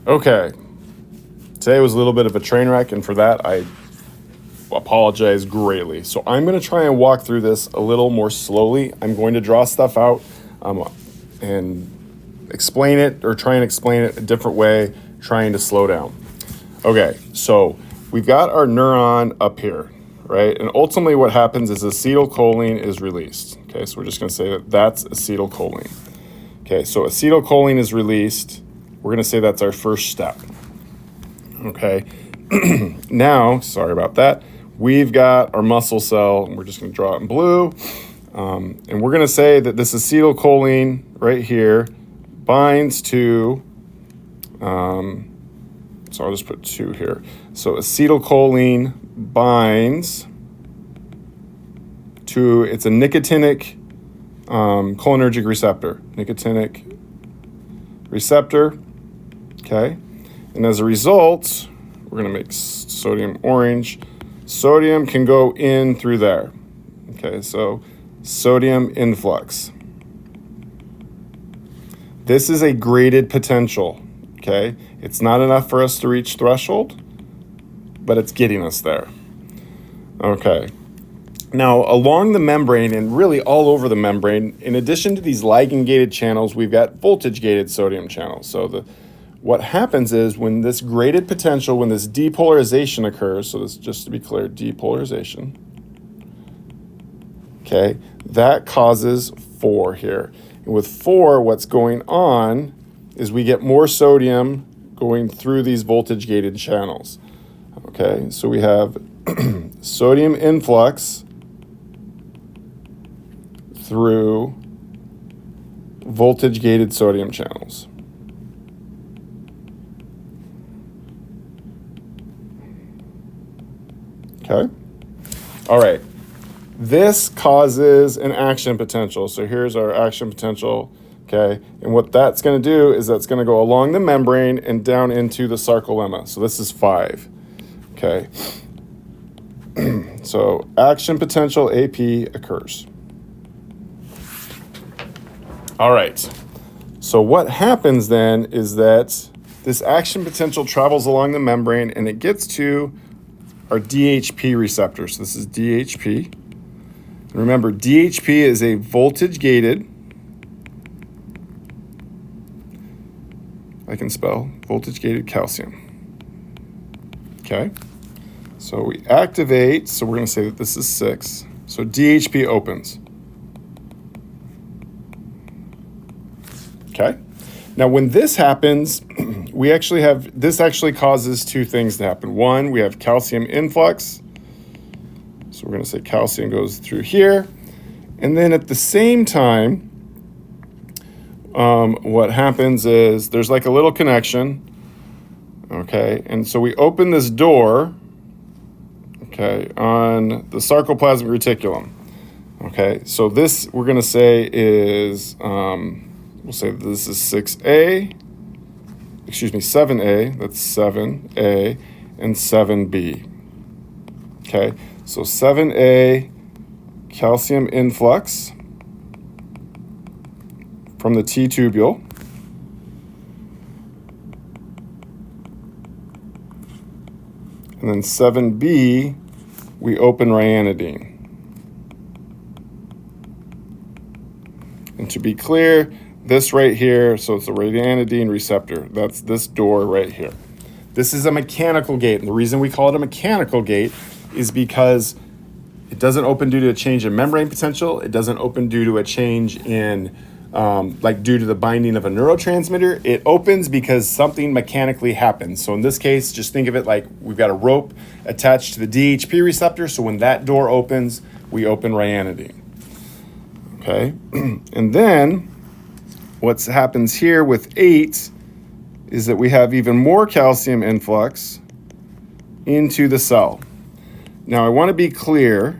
Okay, today was a little bit of a train wreck, and for that I apologize greatly. So I'm going to try and walk through this a little more slowly. I'm going to draw stuff out and explain it, or try and explain it a different way, trying to slow down. Okay, so we've got our neuron up here, right? And ultimately what happens is acetylcholine is released. Okay, so we're just going to say that that's acetylcholine. Okay, so acetylcholine is released. We're going to say that's our first step. Okay, now, sorry about that, we've got our muscle cell, and we're just going to draw it in blue. And we're going to say that this acetylcholine right here binds to, so I'll just put 2 here. So acetylcholine binds to, it's a nicotinic cholinergic receptor. Nicotinic receptor, okay? And as a result, we're going to make sodium orange. Sodium can go in through there. Okay, so sodium influx. This is a graded potential, okay? It's not enough for us to reach threshold, but it's getting us there. Okay. Now, along the membrane, and really all over the membrane, in addition to these ligand-gated channels, we've got voltage-gated sodium channels. So what happens is when this graded potential, when this depolarization occurs, so this, just to be clear, depolarization, okay, that causes 4 here. And with 4, what's going on is we get more sodium going through these voltage-gated channels. Okay, so we have sodium influx through voltage-gated sodium channels. Okay, all right. This causes an action potential. So here's our action potential, okay? And what that's going to do is that's going to go along the membrane and down into the sarcolemma. So this is 5, okay? So action potential AP occurs. All right. So what happens then is that this action potential travels along the membrane and it gets to our DHP receptor. So this is DHP. And remember, DHP is a voltage-gated, I can spell, voltage-gated calcium. Okay? So we activate, so we're going to say that this is 6. So DHP opens. Okay? Now when this happens, this actually causes 2 things to happen. One, we have calcium influx. So we're going to say calcium goes through here. And then at the same time, what happens is there's like a little connection. Okay, and so we open this door, okay, on the sarcoplasmic reticulum. Okay, so this we're going to say is, we'll say this is 7A, that's 7A, and 7B. Okay, so 7A, calcium influx from the T tubule. And then 7B, we open ryanodine. And to be clear, this right here, so it's a ryanodine receptor. That's this door right here. This is a mechanical gate. And the reason we call it a mechanical gate is because it doesn't open due to a change in membrane potential. It doesn't open due to a change in, due to the binding of a neurotransmitter. It opens because something mechanically happens. So in this case, just think of it like we've got a rope attached to the DHP receptor. So when that door opens, we open ryanodine. Okay, and then what happens here with 8 is that we have even more calcium influx into the cell. Now I want to be clear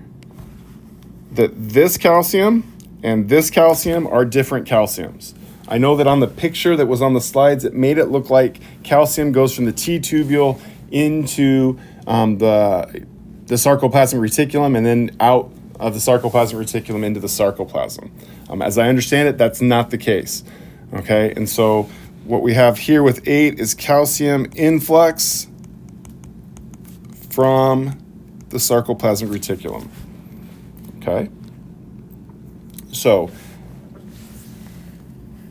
that this calcium and this calcium are different calciums. I know that on the picture that was on the slides, it made it look like calcium goes from the T tubule into the sarcoplasmic reticulum and then out of the sarcoplasmic reticulum into the sarcoplasm. As I understand it, that's not the case. Okay, and so what we have here with 8 is calcium influx from the sarcoplasmic reticulum. Okay? So,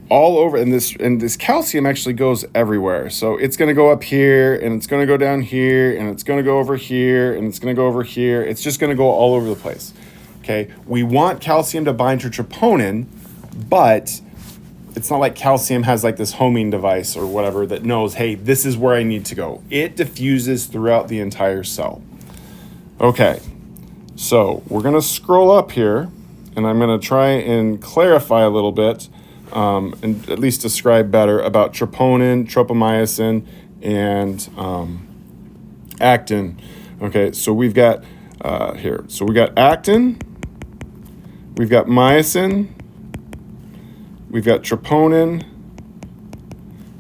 all over, and this calcium actually goes everywhere. So it's going to go up here, and it's going to go down here, and it's going to go over here, and it's going to go over here. It's just going to go all over the place. Okay, we want calcium to bind to troponin, but it's not like calcium has like this homing device or whatever that knows, hey, this is where I need to go. It diffuses throughout the entire cell. Okay, so we're going to scroll up here, and I'm going to try and clarify a little bit, and at least describe better about troponin, tropomyosin, and actin. Okay, so we've got here. So we got actin, we've got myosin, we've got troponin,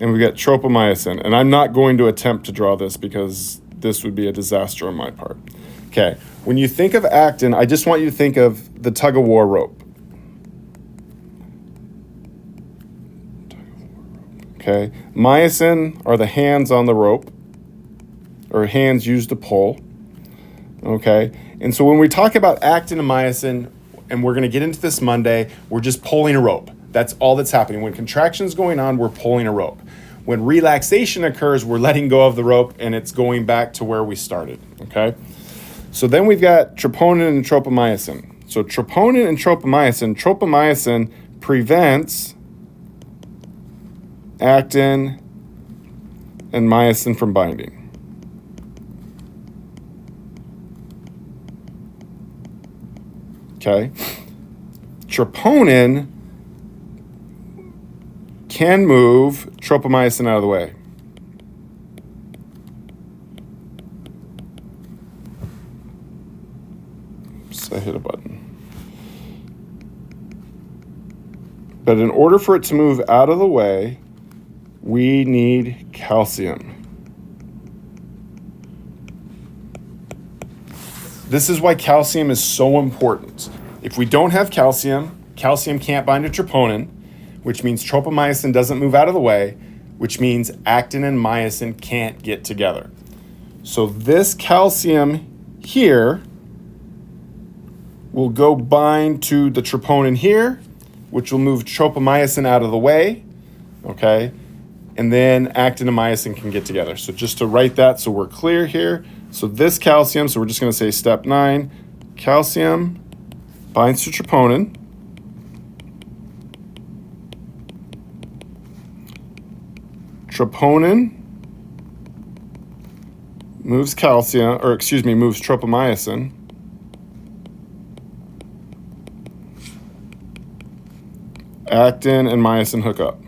and we've got tropomyosin. And I'm not going to attempt to draw this because this would be a disaster on my part. Okay, when you think of actin, I just want you to think of the tug-of-war rope. Okay, myosin are the hands on the rope, or hands used to pull. Okay, and so when we talk about actin and myosin, and we're going to get into this Monday, we're just pulling a rope. That's all that's happening. When contraction's going on, we're pulling a rope. When relaxation occurs, we're letting go of the rope, and it's going back to where we started. Okay, so then we've got troponin and tropomyosin. So troponin and tropomyosin prevents actin and myosin from binding. Okay. Troponin can move tropomyosin out of the way. Oops, I hit a button. But in order for it to move out of the way, we need calcium. This is why calcium is so important. If we don't have calcium, calcium can't bind to troponin, which means tropomyosin doesn't move out of the way, which means actin and myosin can't get together. So this calcium here will go bind to the troponin here, which will move tropomyosin out of the way, okay? And then actin and myosin can get together. So just to write that so we're clear here. So this calcium, so we're just going to say step 9, calcium binds to troponin. Troponin moves moves tropomyosin. Actin and myosin hook up.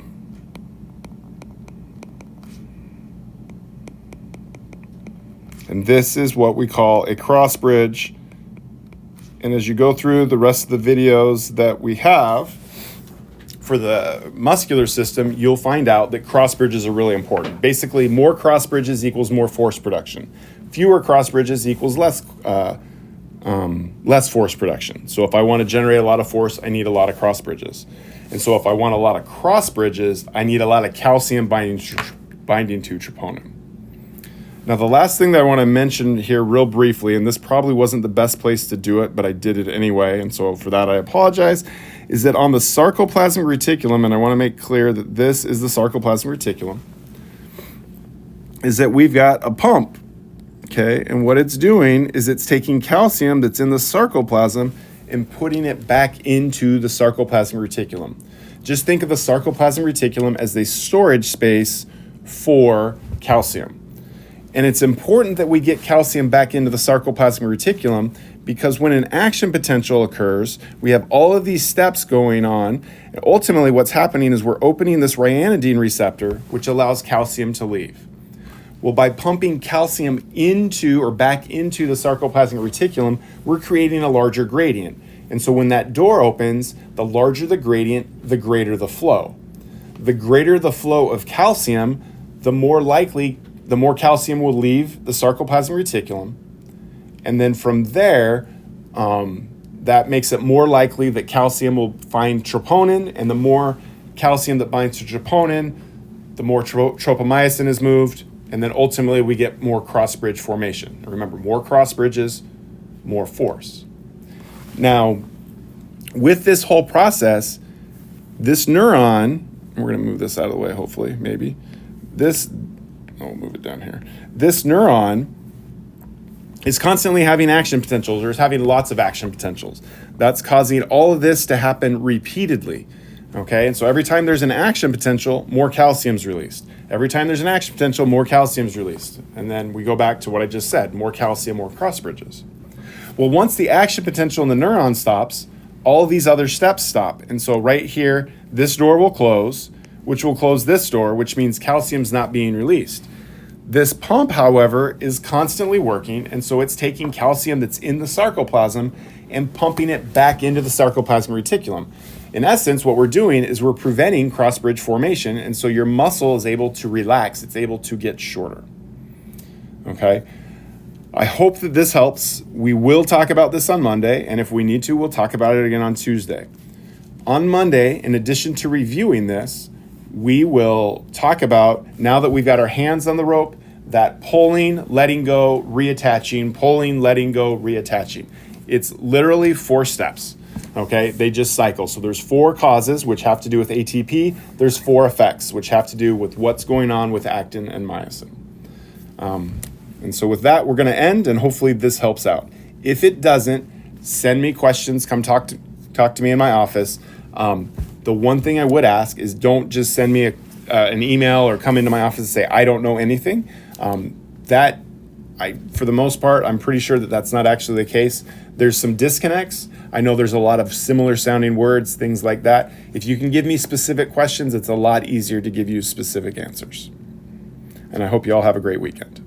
And this is what we call a cross bridge. And as you go through the rest of the videos that we have for the muscular system, you'll find out that cross bridges are really important. Basically, more cross bridges equals more force production. Fewer cross bridges equals less force production. So if I want to generate a lot of force, I need a lot of cross bridges. And so if I want a lot of cross bridges, I need a lot of calcium binding to troponin. Now, the last thing that I want to mention here real briefly, and this probably wasn't the best place to do it, but I did it anyway, and so for that I apologize, is that on the sarcoplasmic reticulum, and I want to make clear that this is the sarcoplasmic reticulum, is that we've got a pump, okay? And what it's doing is it's taking calcium that's in the sarcoplasm and putting it back into the sarcoplasmic reticulum. Just think of the sarcoplasmic reticulum as a storage space for calcium. And it's important that we get calcium back into the sarcoplasmic reticulum because when an action potential occurs, we have all of these steps going on. And ultimately, what's happening is we're opening this ryanodine receptor, which allows calcium to leave. Well, by pumping calcium into or back into the sarcoplasmic reticulum, we're creating a larger gradient. And so when that door opens, the larger the gradient, the greater the flow. The greater the flow of calcium, the more calcium will leave the sarcoplasmic reticulum. And then from there, that makes it more likely that calcium will find troponin, and the more calcium that binds to troponin, the more tropomyosin is moved, and then ultimately we get more cross-bridge formation. Remember, more cross-bridges, more force. Now, with this whole process, this neuron, we're going to move this out of the way, hopefully, maybe. I'll move it down here. This neuron is constantly having action potentials, or is having lots of action potentials. That's causing all of this to happen repeatedly. Okay, and so every time there's an action potential, more calcium's released. Every time there's an action potential, more calcium's released. And then we go back to what I just said, more calcium, more cross bridges. Well, once the action potential in the neuron stops, all these other steps stop. And so right here, this door will close, which will close this door, which means calcium's not being released. This pump, however, is constantly working, and so it's taking calcium that's in the sarcoplasm and pumping it back into the sarcoplasmic reticulum. In essence, what we're doing is we're preventing cross-bridge formation, and so your muscle is able to relax. It's able to get shorter. Okay? I hope that this helps. We will talk about this on Monday, and if we need to, we'll talk about it again on Tuesday. On Monday, in addition to reviewing this, we will talk about, now that we've got our hands on the rope, that pulling, letting go, reattaching, pulling, letting go, reattaching. It's literally 4 steps. Okay, they just cycle. So there's 4 causes, which have to do with ATP. There's 4 effects, which have to do with what's going on with actin and myosin. And so with that, we're going to end, and hopefully this helps out. If it doesn't, send me questions. Come talk to me in my office. The one thing I would ask is don't just send me an email or come into my office and say, I don't know anything. For the most part, I'm pretty sure that that's not actually the case. There's some disconnects. I know there's a lot of similar sounding words, things like that. If you can give me specific questions, it's a lot easier to give you specific answers. And I hope you all have a great weekend.